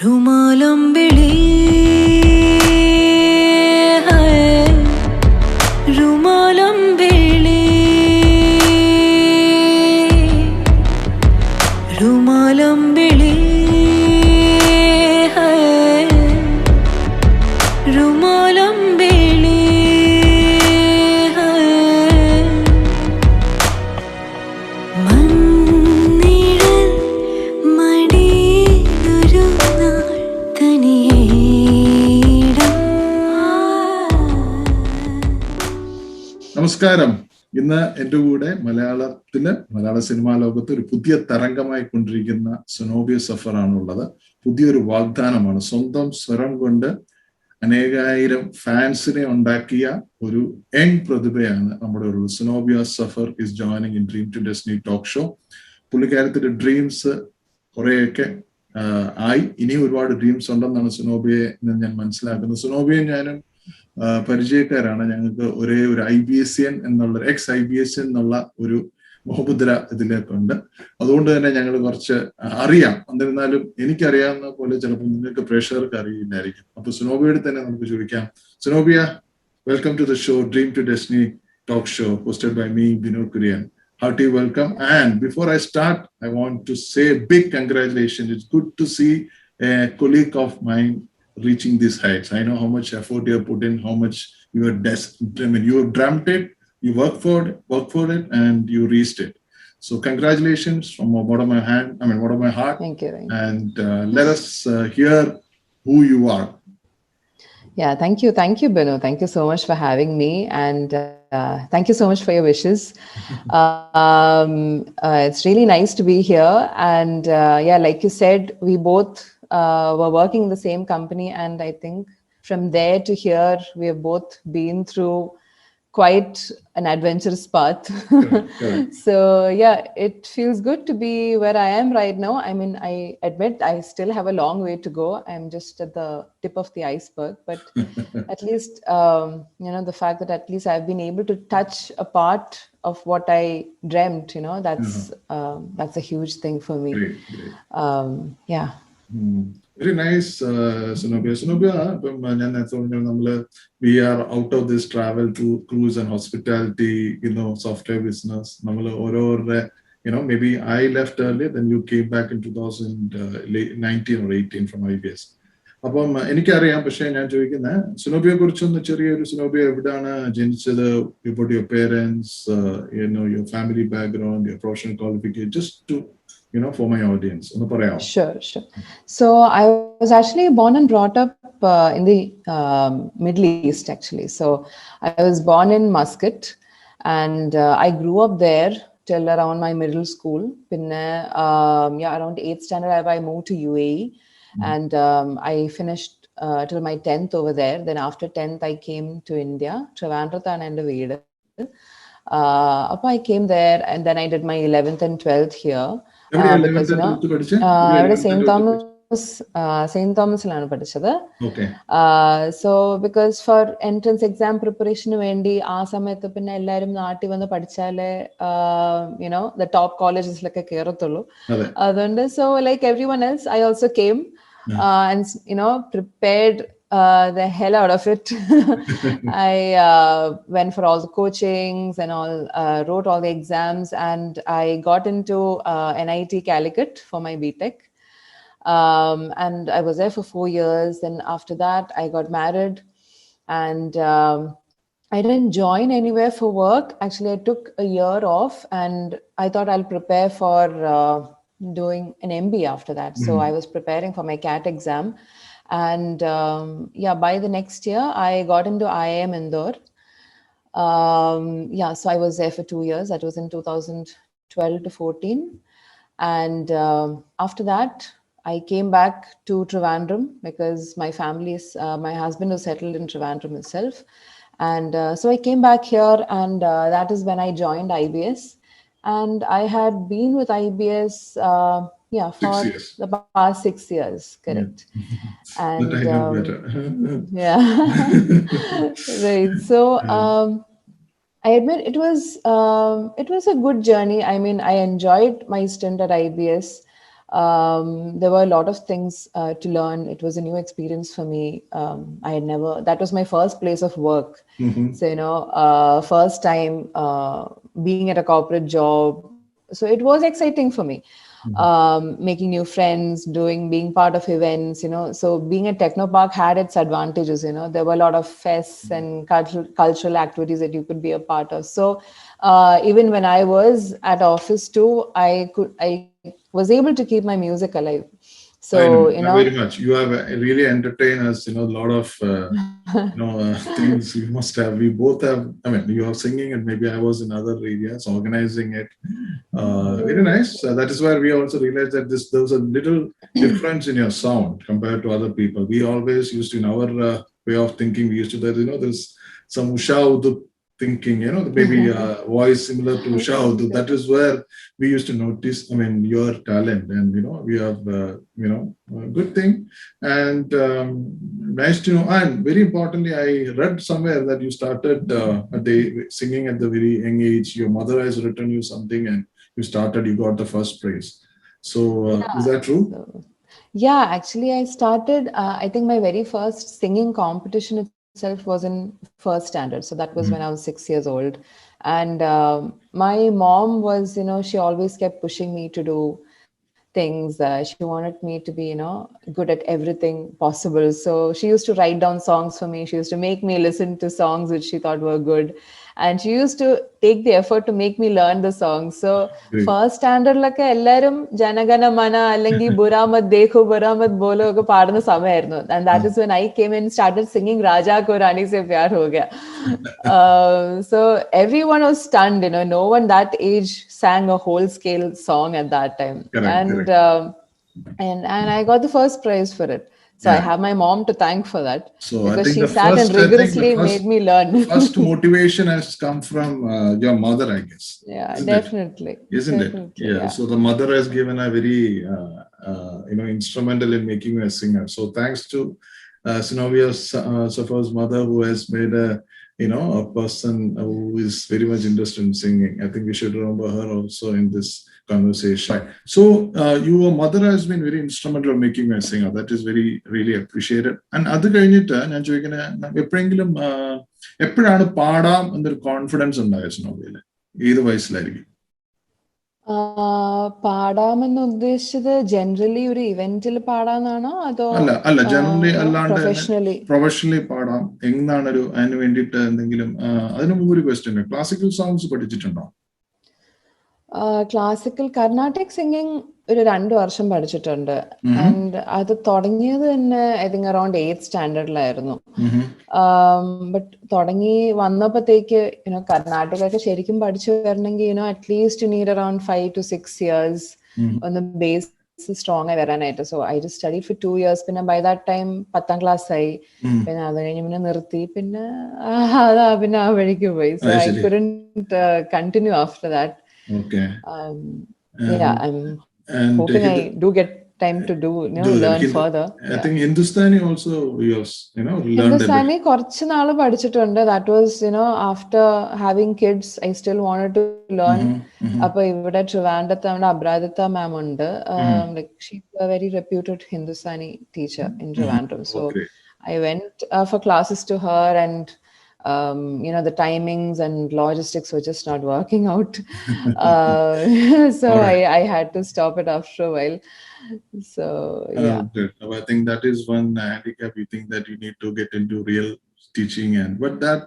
രുമാലമ്പിളി രുമാലമ്പിളി രുമാലമ്പിളി രുമാലമ്പിളി നമസ്കാരം. ഇന്ന് എൻ്റെ കൂടെ മലയാള സിനിമാ ലോകത്ത് ഒരു പുതിയ തരംഗമായി കൊണ്ടിരിക്കുന്ന സൊനോബിയ സഫർ ആണുള്ളത്. പുതിയൊരു വാഗ്ദാനമാണ്. സ്വന്തം സ്വരം കൊണ്ട് അനേകായിരം ഫാൻസിനെ ഉണ്ടാക്കിയ ഒരു യങ് പ്രതിഭയാണ് നമ്മുടെ ഉള്ളത്. Sonobia Safar is joining in dream to destiny talk show. പുള്ളിക്കാരത്തിന്റെ ഡ്രീംസ് കുറെയൊക്കെ ആയി. ഇനിയും ഒരുപാട് ഡ്രീംസ് ഉണ്ടെന്നാണ് സൊനോബിയെ ഞാൻ മനസ്സിലാക്കുന്നത്. സൊനോബിയെ ഞാനും പരിചയക്കാരാണ്. ഞങ്ങൾക്ക് ഒരേ ഒരു IBSN എന്നുള്ള എക്സ് IBSN എന്നുള്ള ഒരു മുഖമുദ്ര ഇതിലേക്കുണ്ട്. അതുകൊണ്ട് തന്നെ ഞങ്ങൾ കുറച്ച് അറിയാം. എന്നിരുന്നാലും എനിക്കറിയാവുന്ന പോലെ ചിലപ്പോൾ നിങ്ങൾക്ക് പ്രേക്ഷകർക്ക് അറിയില്ലായിരിക്കും. അപ്പൊ സുനോബിയോട് തന്നെ നമുക്ക് ചോദിക്കാം. Sunobia, welcome to the show, dream to destiny talk show, hosted by me, Vinod Kurian. Hearty welcome. And before I start, I want to say a big congratulations. It's good to see a colleague of mine reaching these heights. I know how much effort you have put in, how much you have you have dreamt it, you worked for it, and you reached it. So congratulations from the bottom of my heart. Thank you. And let us hear who you are. Yeah, thank you, Binu. Thank you so much for having me, and thank you so much for your wishes. It's really nice to be here, and yeah, like you said, we both were working in the same company, and I think from there to here we have both been through quite an adventurous path. Correct. So yeah, it feels good to be where I am right now. I mean, I admit I still have a long way to go. I'm just at the tip of the iceberg, but at least the fact that at least I've been able to touch a part of what I dreamt, that's a huge thing for me. Great. Yeah. Very nice, Zonobia. We are out of this travel to cruise and hospitality, software business. Maybe I left earlier, then you came back in 2019 or 18 from IBS. അപ്പം എനിക്കറിയാം, പക്ഷെ ഞാൻ ചോദിക്കുന്നത് സുനോബിയെ കുറിച്ചൊന്ന് ചെറിയൊരു സുനോബിയ എവിടെയാണ് ജനിച്ചത്, about your parents, your family background, your professional qualification, just to for my audience. Sure. So I was actually born and brought up in the Middle East, actually. So I was born in Muscat, and I grew up there till around my middle school. Around 8th standard, I moved to UAE, and I finished till my 10th over there. Then after 10th, I came to India, Trivandrum and Veed. I came there, and then I did my 11th and 12th here. Because St. Thomasലാണ് പഠിച്ചത്. So because for entrance exam preparation വേണ്ടി ആ സമയത്ത് പിന്നെ എല്ലാവരും നാട്ടിൽ വന്ന് പഠിച്ചാലേ the top collegesലൊക്കെ കേറത്തുള്ളൂ. അതുകൊണ്ട് so like everyone else, I also came and prepared the hell out of it. I went for all the coachings and all, wrote all the exams, and I got into NIT Calicut for my BTech. And I was there for 4 years. Then after that, I got married, and I didn't join anywhere for work. Actually, I took a year off, and I thought I'll prepare for doing an MBA after that. So I was preparing for my CAT exam. And by the next year, I got into IIM Indore. So I was there for 2 years. That was in 2012 to 14. And after that, I came back to Trivandrum because my husband was settled in Trivandrum itself. And so I came back here, and that is when I joined IBS. And I had been with IBS for the past 6 years, correct. And but I know better. Right. So I admit it was a good journey. I mean, I enjoyed my stint at IBS. There were a lot of things to learn. It was a new experience for me. That was my first place of work. So, first time being at a corporate job. So it was exciting for me. Making new friends, being part of events, so being a techno park had its advantages. There were a lot of fests and cultural activities that you could be a part of. So even when I was at office too, I was able to keep my music alive. So I know very much. You have really entertained us. A lot of things you must have. We both have. I mean, you are singing, and maybe I was in other areas organizing it. Very nice. That is where we also realized that there was a little difference in your sound compared to other people. We always used to, in our way of thinking, we used to that there's some Usha Udu thinking, maybe voice similar to Usha Udu. That is where we used to notice, your talent, and we have a good thing, and nice to know. And very importantly, I read somewhere that you started singing at the very young age. Your mother has written you something, and you got the first praise. So is that true? Yeah, actually I started, I think my very first singing competition itself was in first standard. So that was when I was 6 years old. And my mom was, she always kept pushing me to do things. She wanted me to be, good at everything possible. So she used to write down songs for me. She used to make me listen to songs which she thought were good. And she used to take the effort to make me learn the songs. So first standard like ellarum janagana mana allengi buramat dekho buramat bolo okke paaduna samayayirunnu. And that is when I came and started singing Raja ko Rani se pyar ho gaya. So everyone was stunned. No one that age sang a whole scale song at that time. Correct. And I got the first prize for it. So I have my mom to thank for that. So because I think she sat and rigorously made me learn. First motivation has come from your mother, I guess. Yeah, definitely. Isn't it? Yeah. So the mother has given a very, instrumental in making you a singer. So thanks to Zonobia of ORE's mother, who has made a person who is very much interested in singing. I think we should remember her also in this conversation. So your mother has been very instrumental in making you a singer. That is very, really appreciated. And അത് കഴിഞ്ഞിട്ട് ഞാൻ ചോദിക്കുന്നത് എപ്പോഴെങ്കിലും എപ്പോഴാണ് പാടാം എന്നൊരു confidence ഉണ്ടായോ സിനോബിയില്? ഏത് വയസ്സിലായിരിക്കും? പാടാമെന്ന് ഉദ്ദേശിച്ചത് ജനറലി ഒരു ഇവന്റിൽ പാടാന്നാണോ അതോ? അല്ല ജനറലി അല്ലാണ്ട് പ്രൊഫഷണലി പാടാം എന്നാണ് അതിന് വേണ്ടിയിട്ട് എന്തെങ്കിലും? അതിനു മുമ്പ് ഒരു ക്വസ്റ്റ്യൻ, ക്ലാസിക്കൽ സോങ്സ് പഠിച്ചിട്ടുണ്ടോ? ക്ലാസിക്കൽ കർണാട്ടിക് സിംഗിങ് ഒരു 2 വർഷം പഠിച്ചിട്ടുണ്ട്. ആൻഡ് അത് തുടങ്ങിയത് തന്നെ ഐ തിങ്ക് അറൌണ്ട് 8th സ്റ്റാൻഡേർഡിലായിരുന്നു. ബട്ട് തുടങ്ങി വന്നപ്പോഴത്തേക്ക് കർണാടകയൊക്കെ ശരിക്കും പഠിച്ചു വരണമെങ്കിൽ at least you need around 5 to 6 years ഒന്ന് ബേസ് സ്ട്രോങ് ആയി വരാനായിട്ട്. So I just studied for 2 years. പിന്നെ by that time 10th class ആയി. പിന്നെ അത് കഴിഞ്ഞ് പിന്നെ നിർത്തി. പിന്നെ പിന്നെ ആ വഴിക്ക് പോയി. So I couldn't continue after that. Okay. Yeah, I'm hoping I do get time to learn further. I think Hindustani also you have learned. Hindustani കുറച്ച് നാൾ പഠിച്ചിട്ടുണ്ട്. That was after having kids I still wanted to learn. അപ്പോൾ ഇവിടെ ട്രിവാൻഡ്രത്ത് നമ്മുടെ അബ്രാദിത്ത മാം ഉണ്ട്. Like she's a very reputed Hindustani teacher in Trivandrum. So I went for classes to her, and the timings and logistics were just not working out. So I had to stop it after a while. So yeah. I think that is one handicap. You think that you need to get into real teaching, but that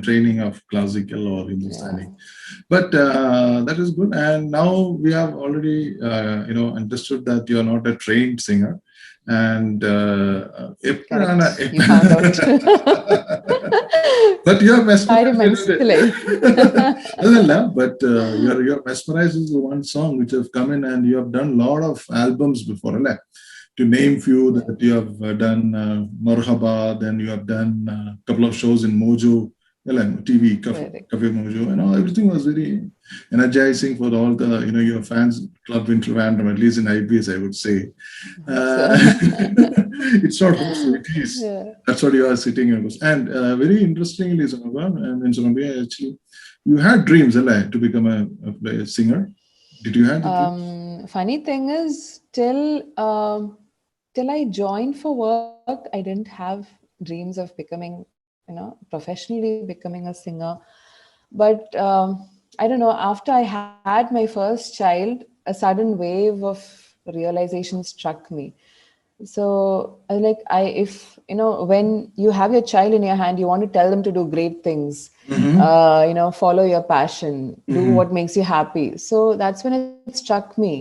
training of classical or Hindustani. But that is good. And now we have already understood that you are not a trained singer. And but you are mesmerized. But you are mesmerized is one song which have come in, and you have done a lot of albums before, right? To name few that you have done Marhaba, then you have done a couple of shows in Mojo, TV, Cafe Mojo, everything was very energizing for all the your fans club in Trivandrum, at least in IBS, I would say. It's not hopeful, it is. Yeah. That's what you are sitting in. And very interestingly, Zonobia, actually, you had dreams to become a singer. Did you have the dreams? Funny thing is, till I joined for work, I didn't have dreams of becoming, professionally becoming a singer. But I don't know, after I had my first child, a sudden wave of realization struck me. So if when you have your child in your hand, you want to tell them to do great things, follow your passion, do what makes you happy. So that's when it struck me.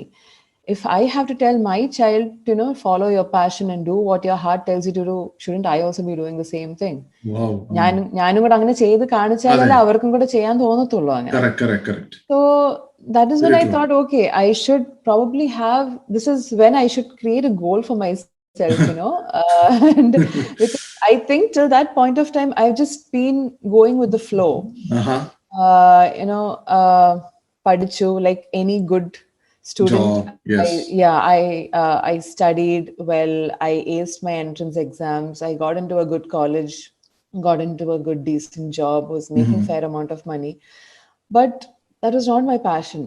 If I have to tell my child to, follow your passion and do what your heart tells you to do, shouldn't I also be doing the same thing? Wow. ഞാനും കൂടെ അങ്ങനെ ചെയ്ത് കാണിച്ചാലല്ലേ അവർക്കും കൂടെ ചെയ്യാൻ തോന്നത്തുള്ളൂ അങ്ങനെ. Correct. So that is when I thought, okay, I should probably this is when I should create a goal for myself, and because I think till that point of time, I've just been going with the flow. Padichu, like any good student. Job, yes. I studied well. I aced my entrance exams. I got into a good college, got into a good decent job, was making fair amount of money. But that was not my passion.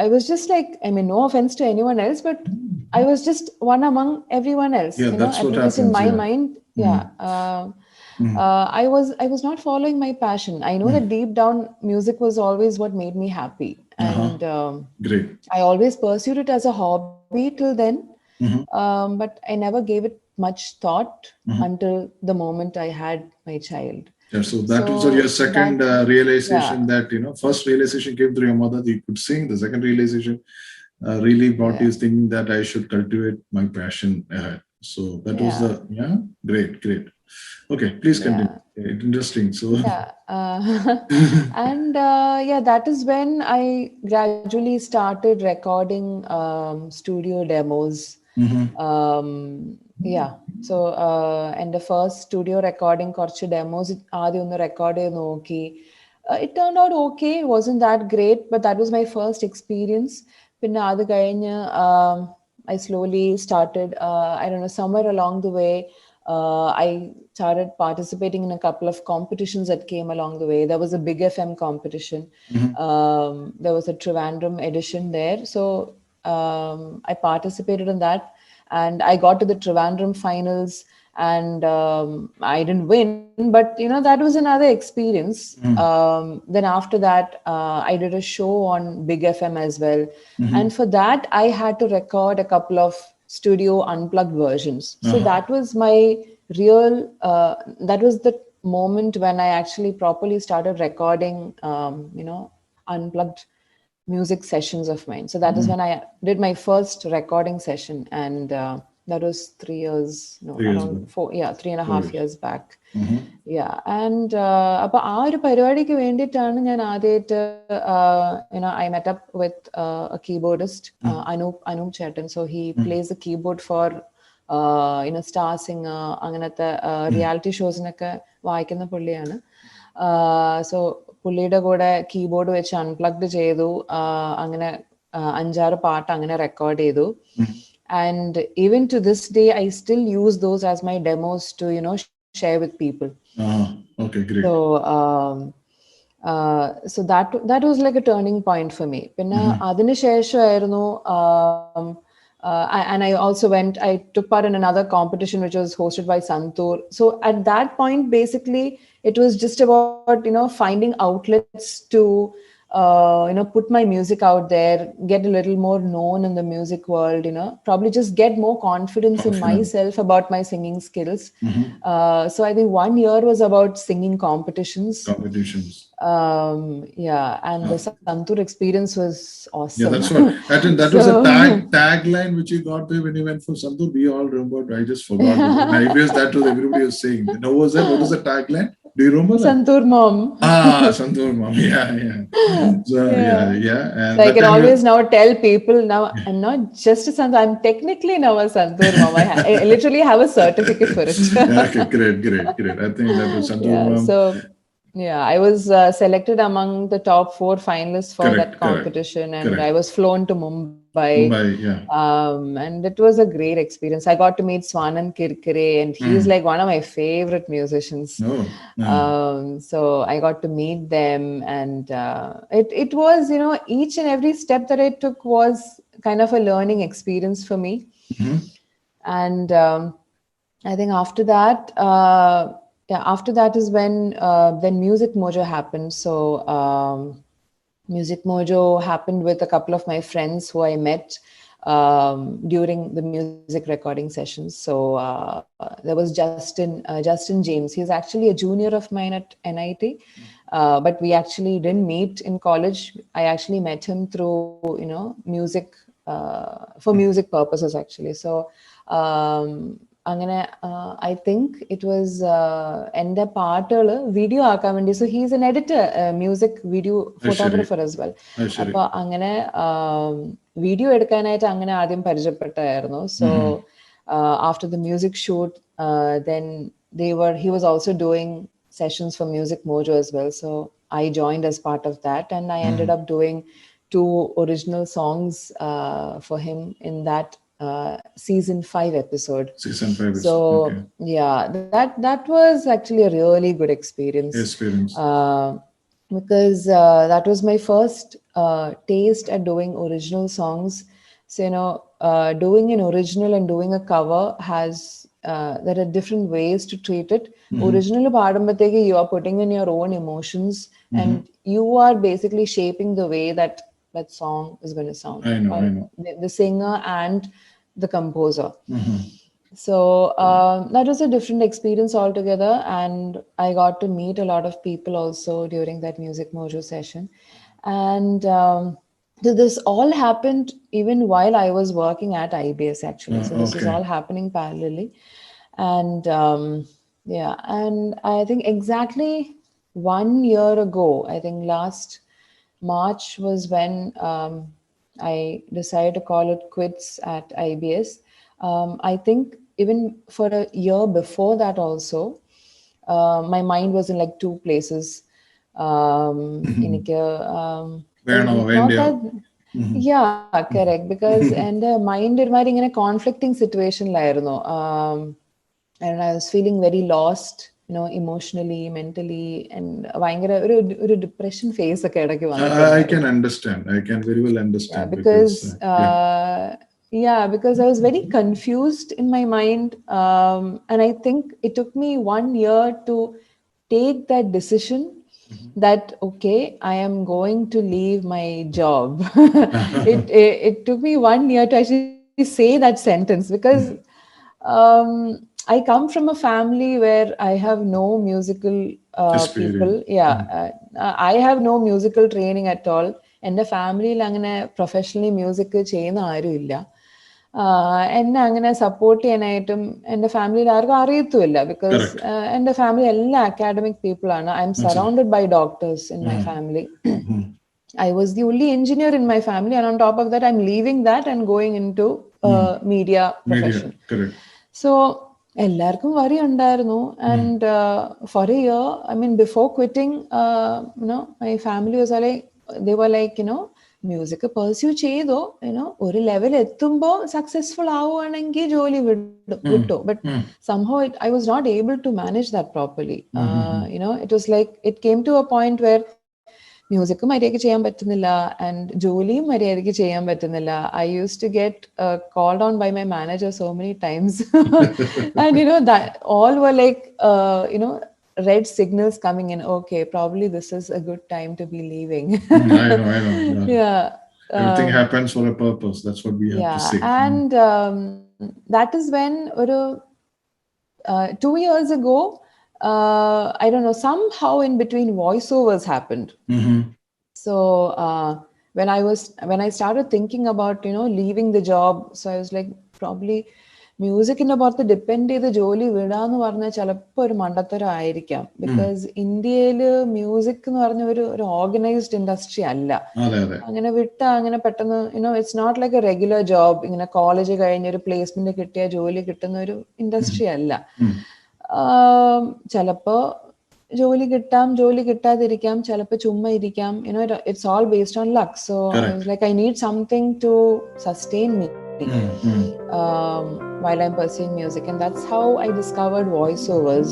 I was just like, I mean, no offense to anyone else, but I was just one among everyone else. Yeah, that's what happens in my mind. I was not following my passion. I know that deep down, music was always what made me happy, and great. I always pursued it as a hobby till then. But I never gave it much thought until the moment I had my child. Yeah, so that was your second realization. That first realization came through your mother that you could sing. The second realization really brought you thinking that I should cultivate my passion ahead. So that was the great. Okay, please continue. Interesting. So and that is when I gradually started recording studio demos. So and the first studio recording കുറച്ച് demos ആദ്യം ഒന്ന് record ചെയ്ത് നോക്കി. It turned out okay. It wasn't that great, but that was my first experience. പിന്നെ അത് കഴിഞ്ഞ് I slowly started, I don't know, somewhere along the way, I started participating in a couple of competitions that came along the way. There was a Big FM competition. There was a Trivandrum edition there. So I participated in that. And I got to the Trivandrum finals, and I didn't win, but that was another experience. Then after that, I did a show on Big FM as well, and for that I had to record a couple of studio unplugged versions. So that was my real. That was the moment when I actually properly started recording. Unplugged music sessions of mine. So that is when I did my first recording session, and that was 3 years, around 3.5 years back. And appo aa oru parivadikku vendittana njan aadiyattu I met up with a keyboardist, Anup Chetan. So he plays the keyboard for Star Singer, anganathe reality shows nokke vaayikkunna pulliyana. So പുള്ളിയുടെ കൂടെ keyboard വെച്ച് unplugged ചെയ്തു, അങ്ങനെ 5-6 പാട്ട് അങ്ങനെ record ചെയ്തു. And even to this day I still use those as my demos to share with people. So that was like a turning point for me. പിന്നെ അതിനുശേഷമായിരുന്നു and I also I took part in another competition which was hosted by Santoor. So at that point, basically, it was just about, finding outlets to, put my music out there, get a little more known in the music world, probably just get more confidence in myself about my singing skills. So I think 1 year was about singing competitions. And the Santoor experience was awesome. Yeah, that's what. That was a tagline which you got when you went for Santoor. We all remember. I just forgot. I guess that was everybody was saying. What was that? What was the tagline? Do you remember that? Santoor Mom. Santoor Mom. Yeah. So, And so I can always now tell people, now I'm not just a Santoor, I'm technically now a Santoor Mom. I literally have a certificate for it. Okay, great. I think that was Santoor Mom. So, I was selected among the top 4 finalists for that competition, and I was flown to Mumbai Mumbai, yeah. And it was a great experience. I got to meet Swanand Kirkire, and he's like one of my favorite musicians. So I got to meet them, and it was, each and every step that I took was kind of a learning experience for me. And I think after that, after that is when Music Mojo happened. So Music Mojo happened with a couple of my friends who I met during the music recording sessions. So there was Justin James. He's actually a junior of mine at NIT, but we actually didn't meet in college. I actually met him through, music, for music purposes actually. So I think it was എൻ്റെ പാട്ടുകൾ video ആക്കാൻ വേണ്ടി. So he's an editor, music video photographer as well. അപ്പൊ അങ്ങനെ video എടുക്കാനായിട്ട് അങ്ങനെ ആദ്യം പരിചയപ്പെട്ടായിരുന്നു. So after the music shoot then he was also doing sessions for Music Mojo as well. So I joined as part of that, and I ended up doing 2 original songs for him in that season 5 episode. So okay. Yeah, that was actually a really good experience. Because that was my first taste at doing original songs. So doing an original and doing a cover there are different ways to treat it. Original paadumbathekku you are putting in your own emotions, and you are basically shaping the way that song is going to sound. I know. The singer and the composer. So that was a different experience altogether, and I got to meet a lot of people also during that Music Mojo session. And this all happened even while I was working at IBS actually. So this was all happening parallelly. And and I think exactly 1 year ago, I think last March was when I decided to call it quits at IBS. I think even for a year before that also, my mind was in like 2 places. Yeah, correct. Because and mind ഒരുമാതിരി ഇങ്ങനെ conflicting situation ലായിരുന്നു. And I was feeling very lost, emotionally, mentally, and ഭയങ്കര ഒരു depression phase ഒക്കെ ഇടയ്ക്ക് വന്നു. I can understand. I can very well understand. Because because I was very confused in my mind, and I think it took me 1 year to take that decision that okay, I am going to leave my job. It took me 1 year to actually say that sentence, because I come from a family where I have no musical people. I have no musical training at all. എൻ്റെ ഫാമിലിയിൽ അങ്ങനെ professionally music ചെയ്യുന്ന ആരും ഇല്ല. എന്നെ അങ്ങനെ support ചെയ്യാനായിട്ടും എൻ്റെ ഫാമിലിയിൽ ആർക്കും അറിയത്തുമില്ല. ബിക്കോസ് എൻ്റെ ഫാമിലി എല്ലാം അക്കാഡമിക് പീപ്പിൾ ആണ്. I am surrounded by doctors in my family. I was the only engineer in my family, and on top of that I'm leaving that and going into media profession. So എല്ലാവർക്കും വരി ഉണ്ടായിരുന്നു. And for a year, I mean, before quitting, my family was like, they were like, music pursue ചെയ്തോ, ഒരു level എത്തുമ്പോ successful ആവുകയാണെങ്കിൽ ജോലി വിട്ടു. But somehow I was not able to manage that properly. It was like it came to a point where music മര്യാദയ്ക്ക് ചെയ്യാൻ പറ്റുന്നില്ല, and ജോലിയും മര്യാദയ്ക്ക് ചെയ്യാൻ പറ്റുന്നില്ല. I use to get called on by my manager so many times, and that all were like red signals coming in. Okay, probably this is a good time to be leaving. I know. Yeah. Everything happens for a purpose. That's what we have to say. And that is when 2 years ago, I don't know, somehow in between voiceovers happened. So when I started thinking about leaving the job, so I was like, probably മ്യൂസിക്കിന്റെ പുറത്ത് depend ചെയ്ത് ജോലി വിടാന്ന് പറഞ്ഞാൽ ചിലപ്പോൾ ഒരു മണ്ടത്തരം ആയിരിക്കാം. Because ഇന്ത്യയില് music എന്ന് പറഞ്ഞ ഒരു ഓർഗനൈസ്ഡ് ഇൻഡസ്ട്രി അല്ല. അങ്ങനെ അങ്ങനെ പെട്ടെന്ന് it's not like a regular job. ഇങ്ങനെ കോളേജ് കഴിഞ്ഞ് ഒരു പ്ലേസ്മെന്റ് കിട്ടിയ ജോലി കിട്ടുന്ന ഒരു ഇൻഡസ്ട്രി അല്ല. ചിലപ്പോ ജോലി കിട്ടാം, ജോലി കിട്ടാതിരിക്കാം, ചിലപ്പോൾ ചുമ്മാ ഇരിക്കാം. It's all based on luck. So I was like, I need something to sustain me while I'm pursuing music, and that's how I discovered voiceovers.